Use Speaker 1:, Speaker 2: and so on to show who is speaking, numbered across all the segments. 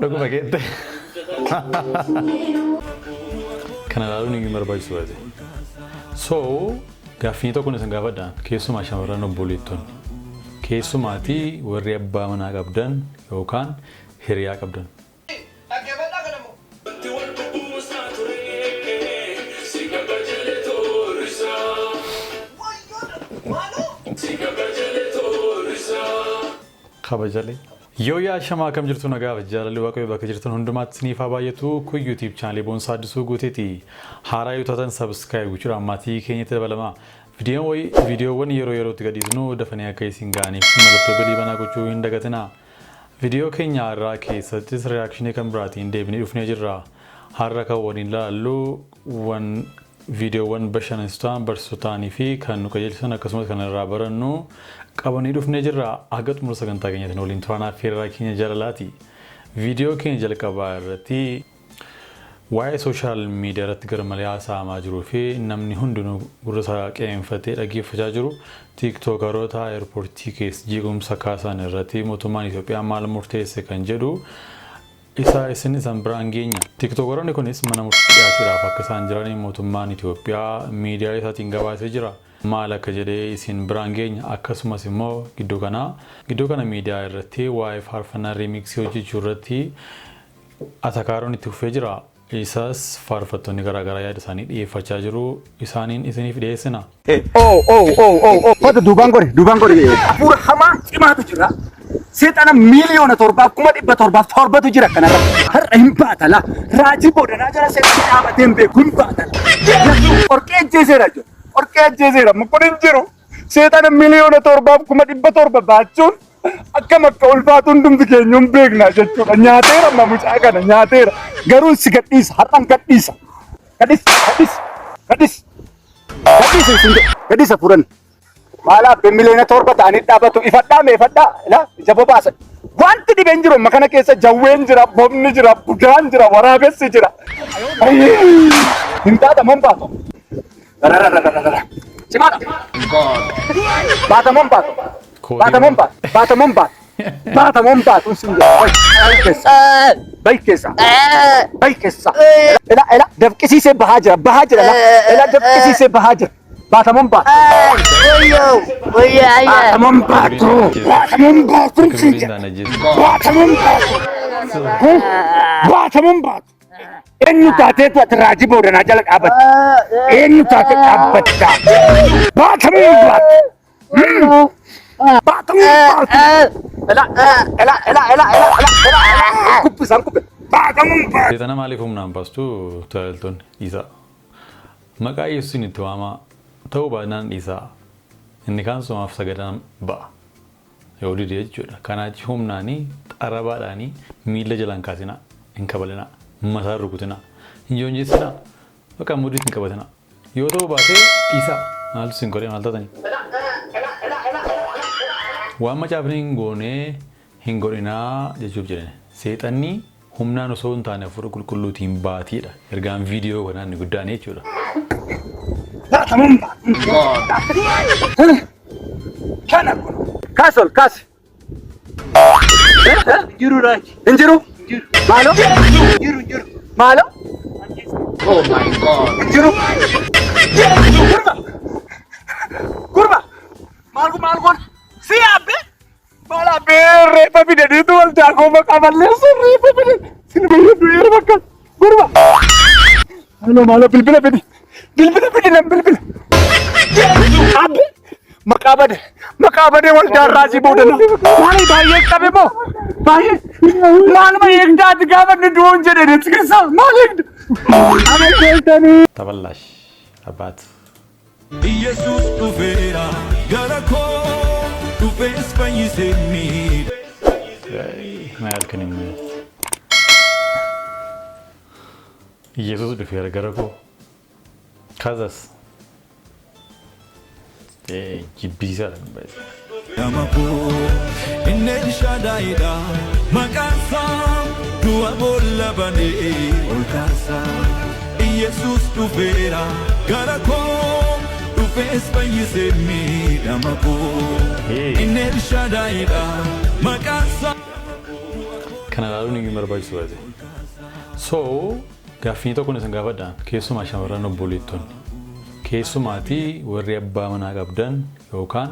Speaker 1: Dhuguma keette. Kana laaluun hin barbaachisu waati. So gaaffii tokko isin gaafadhaan keessumaa shamarran obboleettonni keessumaatii warri abbaa manaa qabdan yookaan hiriyaa qabdan. Kabajale. Yoo yaa shamaa kam jirtu nagaa jaalalli waaqayyo bakka jirtan hundumaatti isiniif haa baay'atu kun YouTube channel Boonsaa Addisuu Guuteeti. Haaraa yoo taatan subscribe gochuudhaan maatii keenyatti dabalamaa. Viidiyoowwan yerootti gadhiisnu dafanii akka isin ga'aniif mallattoo galii banaa gochuu hin dagatinaa. Viidiyoo keenya har'aa keessattis reakshinii kan biraatiin deebinee dhufnee jirra. Har'a kan waliin ilaallu viidiyoowwan bashannansiisaan barsiisotaanii fi kan nu qajeelchisan akkasumas kan irraa barannu qabanii dhufnee jirra. Haga xumura sagantaa keenyaatiin waliin turaan affeerraa keenya jaalalaati. Viidiyoo keenya jalqabaa irratti waa'ee sooshaal miidiyaa irratti garmalee haasa'amaa jiruu fi namni hundinuu gurra isaa qeenfatee dhaggeeffachaa jiru tiiktookaroota eerpoortii keessa jeequmsa kaasan irratti mootummaan Itoophiyaa maal murteesse kan jedhu isin biraan geenya. Tiiktookaroonni kunis mana murtii dhiyaachuudhaaf akka isaan jiranii mootummaan Itoophiyaa miidiyaa isaatiin gabaasee jira. Maal akka jedhee isin biraan geenya akkasumas immoo gidduu kana miidiyaa irratti waa'ee faarfannaa riimiksii hojjechuu irratti atakaaroon itti fufee jira. Isas faarfattoonni garaagaraa yaada isaanii dhiyeeffachaa jiru. Isaaniin isiniif dhiyeessina.
Speaker 2: Wata duubaan godhe hafuura hamaa cimaatu jira. Seexana miliyoona 7,700 jira kanarra. Har'a hin baatala. Raajii boodanaa jala seexana dhaabatee hin beeku hin baatala. Qorqee ajjeeseera jiru. Qorqee ajjeeseera mukkun hin jiru. Seexana miliyoona 7,700 baachuun akkam akka ulfaatu hundumti keenya hin beekna jechuudha. Nyaateera mucaa kana nyaateera. Garuu si gadhiisa har'an gadhiisa. Gadhiisa furan. Maala miliyoona 7 ta'anii dhaabatu ifadhaa la jaboo baasa. Wanti dhibeen jiru makana keessa jawween jira, bobni jira, budaan jira, waraabessi jira. Hin taata mon baatu. Cimaadha. Baatamon baatu sin jira. Bay keessa. Ela dabqisiisee bahaa jira. Ela dabqisiisee bahaa jira. Baatamon baatu. Eenyu taateetu ati raajii boodanaa jala dhaabatta. Eenyu taatee dhaabatta. Baatamon baatu. Kubbisan kubbe. Baatamon baatu.
Speaker 1: Seexana maaliif humnaan baastu tajaajiltoonni dhiisaa. Maqaa Yesuusiin itti waamaa ta'uu baannaan dhiisaa. Inni kaan somaaf sagadaan ba'a. Yoo didee jechuudha. Kanaachi humnaanii xarabaadhaanii miila jalaan kaasinaa hin kabalinaa. Mataa rukutinaa. Hin joonjessinaa. Bakka mudhiitti hin qabatinaa. Yoo ta'uu baatee dhiisaa. Maaltu sin godhee maal taatanii? Waan macaafni hin godhinaa jechuuf jedhani. Seexanni humnaan osoo hin taane hafuura qulqulluutiin baatiidha. Ergaan viidiyoo kanaan ni guddaan jechuudha.
Speaker 2: Kana kun. Kaas.
Speaker 3: Jiru Raajii.
Speaker 2: Injiru. Maalo?
Speaker 3: Oh my God.
Speaker 2: Injiru. Kurba. Maal kun? Si abbe. Maal abbe reefa bidaniitu wal jaakoo maqaa balleessu reefa bidani. Sin bayyee du'eera bakka. Kurba. Maalo bilbila bidi. Bilbila. Abbe. Maqaa bade wal jaarraasii boodana. Maali baay'ee qabe moo? Baay'ee. Maaluma eegdaati gaafa inni du'uun jedhe deetti keessa. Maal eegda? Amanteessanii.
Speaker 1: Taballash abbaat.
Speaker 4: Yesus dhufeera gara koo dhufees fayyisee miidha.
Speaker 1: Maal kan himne? Yesus dhufeera gara koo. Kazas. Jibbisiisaadha kan baay'ee.
Speaker 4: Nama koo inni shaadaayidha maqaan isaa du'a boolla banee ol kaasaa. Yesus dhufeera gara koo dhufees fayyisee miidhama koo inni shaadaayidha maqaan isaa.
Speaker 1: kana ilaaluun hin barbaachisu baate. So gaaffii tokko isin gaafadhaan keessumaa shamarran obboleettonni keessumaatii warri abbaa manaa qabdan yookaan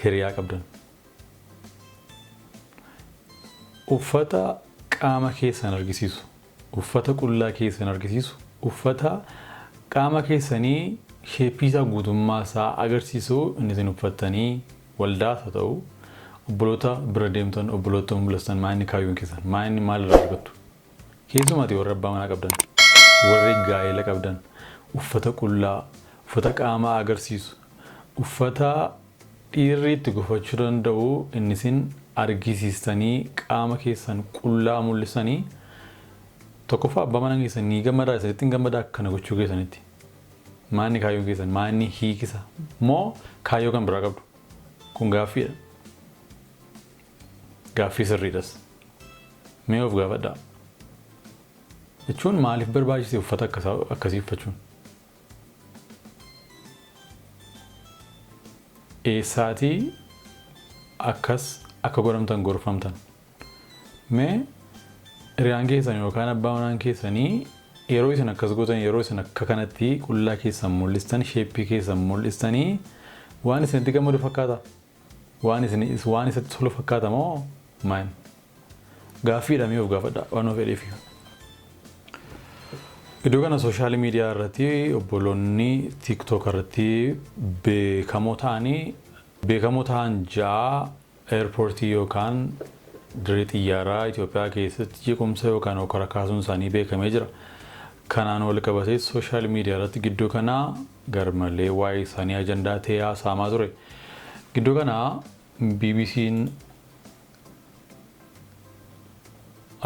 Speaker 1: hiriyaa qabdan uffata qaama keessan argisiisu uffata qullaa keessan argisiisu uffata qaama keessanii sheeppii isaa guutummaa isaa agarsiisu inni isin uffattanii waldaas haa ta'u obboloota bira deemtan obboloota mul'istan maanni kaayuun keessan maanni maal irraa argattu keessumaatii warri abbaa manaa qabdan warri gaa'ela qabdan uffata qullaa uffata qaamaa agarsiisu uffata dhiirri itti gufachuu danda'u inni isin argisiistanii qaama keessan qullaa mul'isanii tokkoffaa abbaa manaa keessan ni gammadaa isinitti hin gammadaa akkana gochuu keessanitti maanni kaayyoo keessan maanni hiikisa moo kaayyoo kan biraa qabdu kun gaaffiidha gaaffii sirriidhas mee of gaafadhaa jechuun maaliif barbaachise uffata akkasii uffachuun eessaatii akkas akka godhamtan gorfamtan mee hiriyaan keessan yookaan abbaa manaa keessanii yeroo isin akkas gootan yeroo isin akka kanatti qullaa keessan mul'istan sheeppii keessan mul'istanii waan isinitti gammadu fakkaata waan isinitti tolu fakkaata moo maal gaaffiidha mee of gaafadhaa waan of fedheef iddoo kana sooshaal miidiyaa irratti obboloonni tiktok irratti beekamoo ta'an ja'a eerpoortii yookaan dirree xiyyaaraa Itoophiyaa keessatti jeequmsa yookaan okara kaasuun isaanii beekamee jira. Kanaan wal qabatee sooshaal miidiyaa irratti gidduu kanaa garmalee waa'ee isaanii ajandaa ta'ee haasa'amaa ture. Gidduu kanaa BBC'n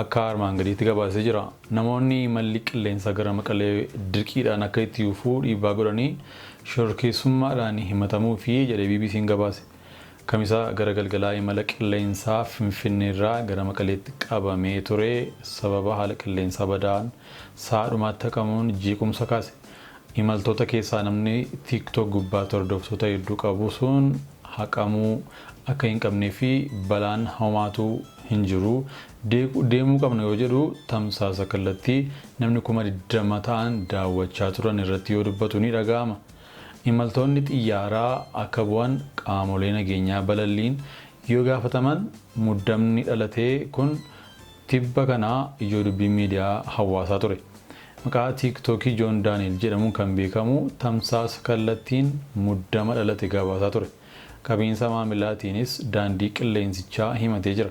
Speaker 1: akka armaan gadiitti gabaasee jira. Namoonni malli qilleensa gara Maqalee dirqiidhaan akka itti yuufuu dhiibbaa godhanii shororkeessummaadhaan himatamuu fi jedhee BBC'n gabaase. Kamisaa gara galgalaa imala qilleensaa Finfinneerraa gara Maqaleetti qabamee ture sababa haala qilleensaa badaan saadhumaatti haqamuun jeequmsa kaase. Imaltoota keessaa namni TikTok gubbaatti hordoftoota hedduu qabu sun haqamuu akka hin qabnee fi balaan hamaatu hin jiru deemuu qabna yoo jedhu tamsaasa kallattii namni 20 ta'an daawwachaa turan irratti yoo dubbatu ni dhaga'ama. Imaltoonni xiyyaaraa akka bu'an qaamolee nageenyaa balalliin yoo gaafataman muddamni dhalatee kun tibba kanaa ijoo dubbii miidiyaa hawaasaa ture. Maqaa TikTokii Joon Daani'el jedhamuun kan beekamu tamsaasa kallattiin muddama dhalate gabaasaa ture. Qabiinsa maamilaatiinis daandii qilleensichaa himatee jira.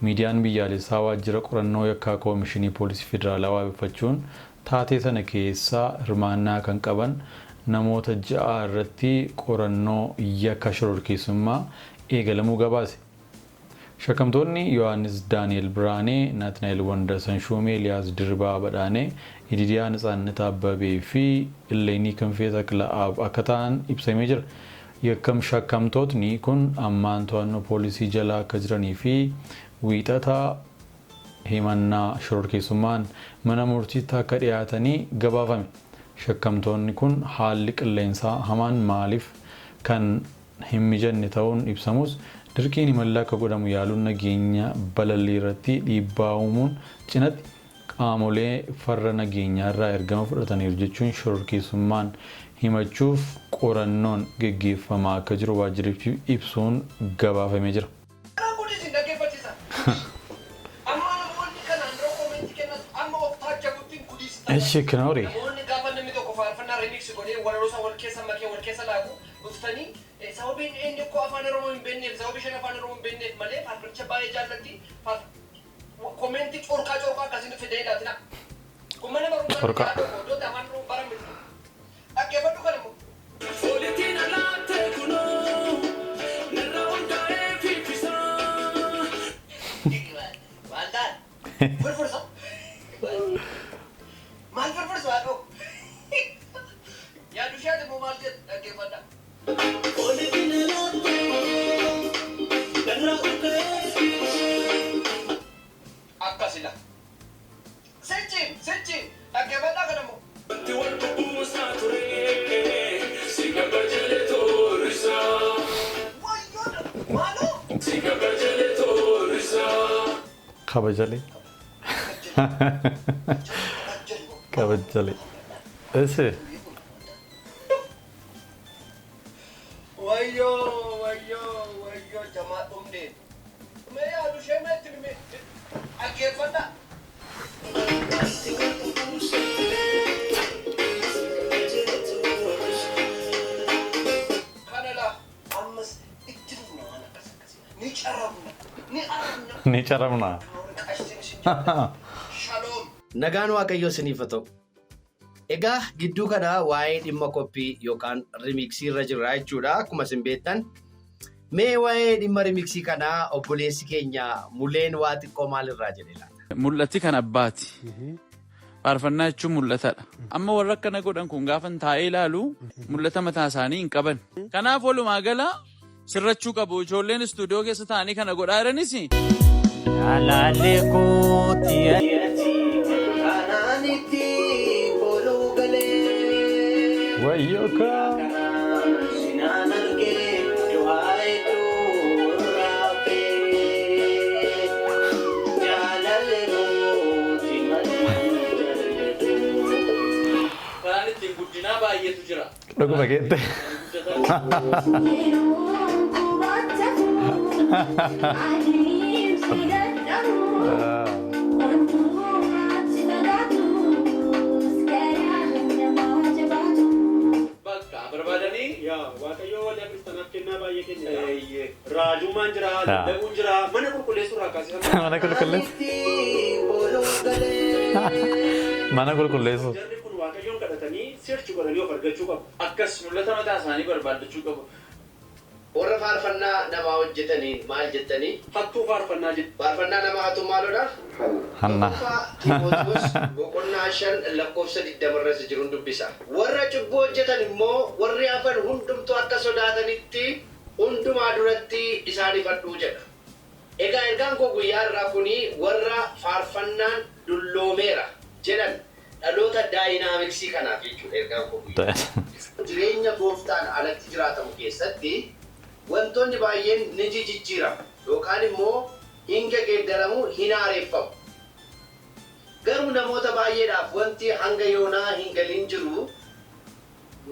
Speaker 1: Miidiyaan biyyaalessaa waajjira qorannoo yakkaa koomishinii poolisii federaalaa waabeffachuun taatee sana keessaa hirmaannaa kan qaban namoota 6 irratti qorannoo yakka shororkeessummaa eegalamuu gabaase. Shakkamtoonni Yohaannis Daani'el Biraanee, Naatnaa'el Wandarsan Shumee, Eliyaas Dirbaa Badhaanee, Ididiyaa Natsaannat Abbabee fi Illeenii Kinfee Takla'aab akka ta'an ibsamee jira. Shakkamtootni kun ammaan to'annoo poolisii jala akka jiranii fi wiixata himannaa shororkeessummaan mana murtiitti akka dhiyaatanii gabaafame. Shakkamtoonni kun haalli qilleensaa hamaan maaliif kan hin mijanne ta'uun ibsamus dirqiin imallaa akka godhamu yaaluun nageenya balallii irratti dhiibbaa uumuun cinatti qaamolee farra nageenyaa irraa ergama fudhataniiru jechuun shororkeessummaan himachuuf qorannoon geggeeffamaa akka jiru waajjirichi ibsuun gabaafamee jira. Eshi kanauri.
Speaker 3: Sababin inni ko afaan Oromoo hin beekneef sababii shan afaan Oromoo hin beekneef malee faarfachaa baay'ee jaallatti koomenti corqaa akkasiin fidee dhaatina. Kun mana barumsaa iddootti afaan Oromoo barame. Dhaggeeffadhu kan immoo. Soolitiin alaatee kunoo narraa hundaa'ee fiifisaa. Waldaan firfirsa. Maal firfirsa haadhoo? Yaadu ishaati immoo maal jedhu dhaggeeffadha. Akkasila. Sechi, dhaggeeffadhaa kanamoo.
Speaker 1: Kabajali. Kabajali. Ese.
Speaker 3: Wayo jamaat umde. Me alu shemet me. Akefata. Kanala ammas ittiruna ana kasakasi.
Speaker 1: Ni charamna.
Speaker 3: Shalom.
Speaker 5: Nagaan Waaqayyoo isiniif haa ta'u. Egaa gidduu kana waa'ee dhimma koppii yookaan rimiksii irra jirra jechuudha. Akkuma isin beektan mee waa'ee dhimma rimiksii kanaa obboleessi keenya Muleen waa xiqqoo maalirraa jedhe laata?
Speaker 6: Mul'atti kan abbaati. Faarfannaa jechuun mul'atadha. Amma warra akkana godhan kun gaafan taa'ee ilaalu mul'ata mataa isaanii hin qaban. Kanaaf walumaa gala sirrachuu qabu. Ijoolleen istuudiyoo keessa taa'anii kana godhaa jiranis.
Speaker 5: Jaalallee kooti.
Speaker 1: Wayoka. Lagu begitu.
Speaker 2: Raajuu manjira, dagun jira, mana qulqulleessu raakasi.
Speaker 1: Mana qulqulleessu. Mana qulqulleessu.
Speaker 2: Jarri kun waaqayyoon kadhatanii seerchi godhanii of argachuu qabu.
Speaker 6: Akkas mul'ata mataa isaanii barbaadachuu qabu.
Speaker 5: Warra faarfannaa namaa hojjetanii maal jettanii?
Speaker 2: Hattuu faarfannaa jedhu.
Speaker 5: Faarfannaa nama hattuu maalodha?
Speaker 1: Hanna.
Speaker 5: Timootewos boqonnaa 5 lakkoofsa 20 irra jiruun dubbisa. Warra cubbuu hojjetan immoo warri hafan hundumtuu akka sodaatanitti hundumaa duratti isaaniif hadhuu jedha. Egaa ergaan koo guyyaa irraa kuni warra faarfannaan dulloomeera jedhan dhaloota daayinaamiksii kanaaf jechuudha ergaan koo guyyaa. Jireenya gooftaan alatti jiraatamu keessatti wantoonni baay'een ni jijjiiramu yookaan immoo hin geeddaramu hin haareeffamu. Garuu namoota baay'eedhaaf wanti hanga yoonaa hin galin jiru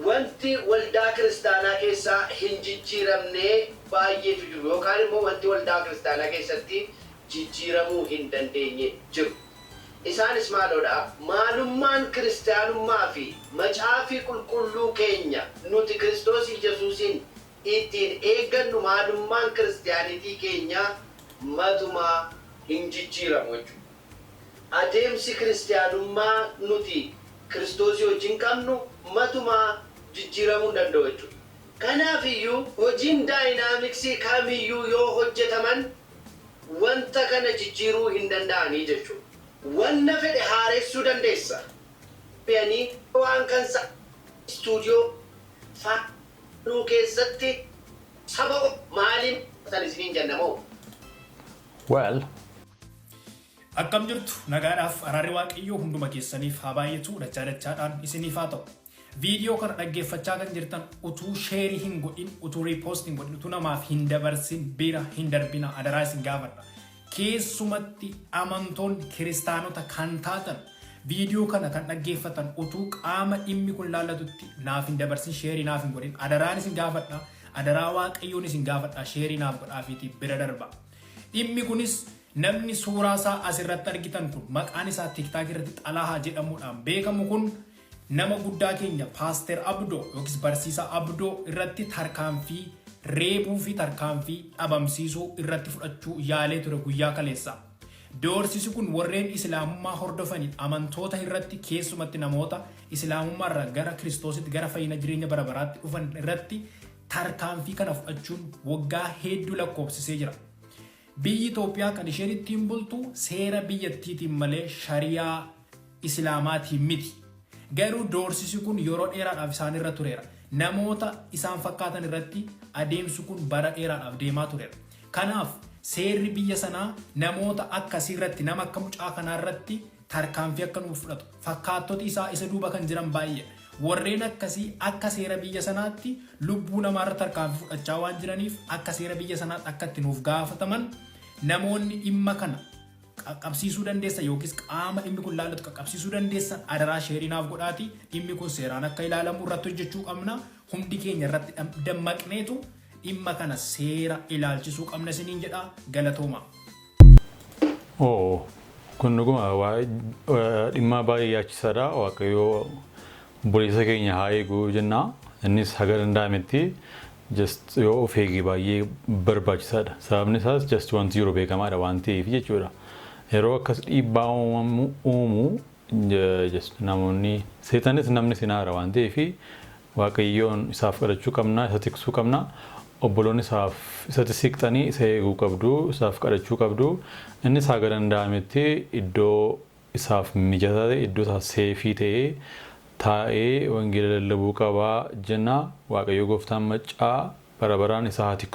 Speaker 5: wanti waldaa kiristaanaa keessaa hin jijjiiramne baay'eetu jiru yookaan immoo wanti waldaa kiristaanaa keessatti jijjiiramuu hin dandeenye jiru. Isaanis maalodha? Maalummaan kiristaanummaa fi macaafii qulqulluu keenya nuti Kiristoos Yesuusiin ittiin eeggannu maalummaan kiristaanitii keenya matumaa hin jijjiiramu jechuudha. Adeemsi kiristaanummaa nuti Kiristoosii wajjin qabnu matumaa jijjiiramuu hin danda'u jechuudha. Kanaaf iyyuu hojiin daayinaamiksii kamiyyuu yoo hojjetaman wanta kana jijjiiruu hin danda'anii jechuudha. Wanna fedhe haaressuu dandeessa. Beanii waan kansa istuudiyoo faanuu keessatti saba maaliin tan isiniin jennamoo?
Speaker 1: Well.
Speaker 7: Akkam jirtu nagaadhaaf araarri waaqayyoo hunduma keessaniif haa baay'atu dachaadhaan isiniif haa ta'u. Viidiyoo kana dhaggeeffachaa kan jirtan utuu sheerii hin godhin, utuu riipoost hin godhin, utuu namaaf hin dabarsin bira hin darbina adaraa isin gaafadha. Keessumatti amantoonni kiristaanota kan taatan viidiyoo kana kan dhaggeeffatan utuu qaama dhimmi kun laallatutti naaf hin dabarsin sheerii naaf hin godhin adaraan isin gaafadha. Adaraa waaqayyoon isin gaafadha sheerii naaf godhaafiitii bira darba. Dhimmi kunis namni suuraa isaa asirratti argitan kun maqaan isaa TikTok irratti Xalahaa jedhamuudhaan beekamu kun nama guddaa keenya Paaster Abdoo yookiis barsiisaa Abdoo irratti tarkaanfii reebuu fi tarkaanfii dhabamsiisuu irratti fudhachuu yaalee ture guyyaa kaleessa. Doorsisi kun warreen islaamummaa hordofaniin amantoota irratti keessumatti namoota islaamummaa irraa gara Kiristoositti gara fayyina jireenya bara baraatti dhufan irratti tarkaanfii kana fudhachuun waggaa hedduu lakkoofsisee jira. Biyyi Itoophiyaa kan isheen ittiin bultu seera biyyattiitiin malee shariyaa islaamaatiin miti. Garuu doorsisi kun yeroo dheeraadhaaf isaan irra tureera. Namoota isaan fakkaatan irratti adeemsi kun bara dheeraadhaaf deemaa tureera. Kanaaf seerri biyya sanaa namoota akkasii irratti nama akka mucaa kanaa irratti tarkaanfii akka nuuf fudhatu. Fakkaattoti isaa isa duuba kan jiran baay'ee. Warreen akkasii akka seera biyya sanaatti lubbuu namaarra tarkaanfii fudhachaa waan jiraniif akka seera biyya sanaatti akka itti nuuf gaafataman namoonni dhimma kana qaqqabsiisuu dandeessa yookiis qaama dhimmi kun laallatu qaqqabsiisuu dandeessa adaraa sheerinaaf godhaati dhimmi kun seeraan akka ilaalamu irratti hojjechuu qabna hundi keenya irratti dammaqneetu dhimma kana seera ilaalchisuu qabna isiniin jedha galatooma.
Speaker 1: Kun dhuguma dhimma baay'ee yaachisaadha waaqayyoo obboleessa keenya haa eegu jenna innis haga danda'ametti just yoo of eege baay'ee barbaachisaadha sababni isaas just wanti yeroo beekamaadha waan ta'eef jechuudha yeroo akkas dhiibbaa uumu just namoonni seetanis namni sinaara waan ta'eef waaqayyoon isaaf kadhachuu qabna isa tiksuu qabna obboloonni isaaf isatti siqxanii isa eeguu qabdu isaaf kadhachuu qabdu innis haga danda'ametti iddoo isaaf mijataa ta'e iddoo isaaf seefii ta'e taa'ee wangeela lallabuu qabaa jenna waaqayyo gooftaan maccaa bara baraan isaa tiksu